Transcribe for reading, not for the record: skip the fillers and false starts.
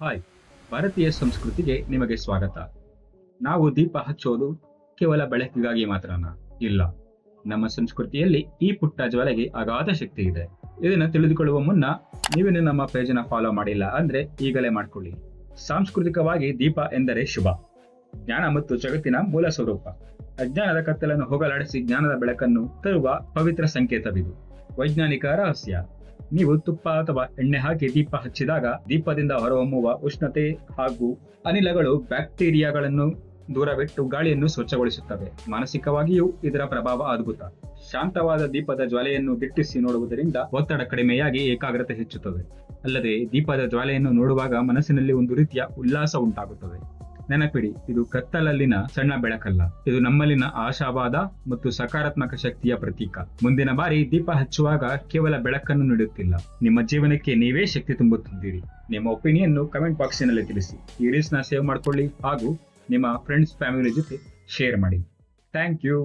Hi, ಭಾರತೀಯ ಸಂಸ್ಕೃತಿಗೆ ನಿಮಗೆ ಸ್ವಾಗತ. ನಾವು ದೀಪ ಹಚ್ಚೋದು ಕೇವಲ ಬೆಳಕಿಗಾಗಿ ಮಾತ್ರನಾ? ಇಲ್ಲ. ನಮ್ಮ ಸಂಸ್ಕೃತಿಯಲ್ಲಿ ಈ ಪುಟ್ಟ ಜ್ವಾಲೆಗೆ ಅಗಾಧ ಶಕ್ತಿ ಇದೆ. ಇದನ್ನ ತಿಳಿದುಕೊಳ್ಳುವ ಮುನ್ನ ನೀವೇನು ನಮ್ಮ ಪೇಜನ್ನ ಫಾಲೋ ಮಾಡಿಲ್ಲ ಅಂದ್ರೆ ಈಗಲೇ ಮಾಡ್ಕೊಳ್ಳಿ. ಸಾಂಸ್ಕೃತಿಕವಾಗಿ ದೀಪ ಎಂದರೆ ಶುಭ, ಜ್ಞಾನ ಮತ್ತು ಜಗತ್ತಿನ ಮೂಲ ಸ್ವರೂಪ. ಅಜ್ಞಾನದ ಕತ್ತಲನ್ನು ಹೋಗಲಾಡಿಸಿ ಜ್ಞಾನದ ಬೆಳಕನ್ನು ತರುವ ಪವಿತ್ರ ಸಂಕೇತವಿದು. ವೈಜ್ಞಾನಿಕ ರಹಸ್ಯ: ನೀವು ತುಪ್ಪ ಅಥವಾ ಎಣ್ಣೆ ಹಾಕಿ ದೀಪ ಹಚ್ಚಿದಾಗ ದೀಪದಿಂದ ಹೊರಹೊಮ್ಮುವ ಉಷ್ಣತೆ ಹಾಗೂ ಅನಿಲಗಳು ಬ್ಯಾಕ್ಟೀರಿಯಾಗಳನ್ನು ದೂರವಿಟ್ಟು ಗಾಳಿಯನ್ನು ಸ್ವಚ್ಛಗೊಳಿಸುತ್ತವೆ. ಮಾನಸಿಕವಾಗಿಯೂ ಇದರ ಪ್ರಭಾವ ಅದ್ಭುತ. ಶಾಂತವಾದ ದೀಪದ ಜ್ವಾಲೆಯನ್ನು ದಿಟ್ಟಿಸಿ ನೋಡುವುದರಿಂದ ಒತ್ತಡ ಕಡಿಮೆಯಾಗಿ ಏಕಾಗ್ರತೆ ಹೆಚ್ಚುತ್ತದೆ. ಅಲ್ಲದೆ ದೀಪದ ಜ್ವಾಲೆಯನ್ನು ನೋಡುವಾಗ ಮನಸ್ಸಿನಲ್ಲಿ ಒಂದು ರೀತಿಯ ಉಲ್ಲಾಸ ಉಂಟಾಗುತ್ತದೆ. ನೆನಪಿಡಿ, ಇದು ಕತ್ತಲಲ್ಲಿನ ಸಣ್ಣ ಬೆಳಕಲ್ಲ, ಇದು ನಮ್ಮಲ್ಲಿನ ಆಶಾವಾದ ಮತ್ತು ಸಕಾರಾತ್ಮಕ ಶಕ್ತಿಯ ಪ್ರತೀಕ. ಮುಂದಿನ ಬಾರಿ ದೀಪ ಹಚ್ಚುವಾಗ ಕೇವಲ ಬೆಳಕನ್ನು ನೀಡುತ್ತಿಲ್ಲ, ನಿಮ್ಮ ಜೀವನಕ್ಕೆ ನೀವೇ ಶಕ್ತಿ ತುಂಬುತ್ತಿದ್ದೀರಿ. ನಿಮ್ಮ ಒಪಿನಿಯನ್ ಕಮೆಂಟ್ ಬಾಕ್ಸಿನಲ್ಲಿ ತಿಳಿಸಿ. ಈ ರೀಲ್ಸ್ ನ ಸೇವ್ ಮಾಡ್ಕೊಳ್ಳಿ ಹಾಗೂ ನಿಮ್ಮ ಫ್ರೆಂಡ್ಸ್ ಫ್ಯಾಮಿಲಿ ಜೊತೆ ಶೇರ್ ಮಾಡಿ. Thank you.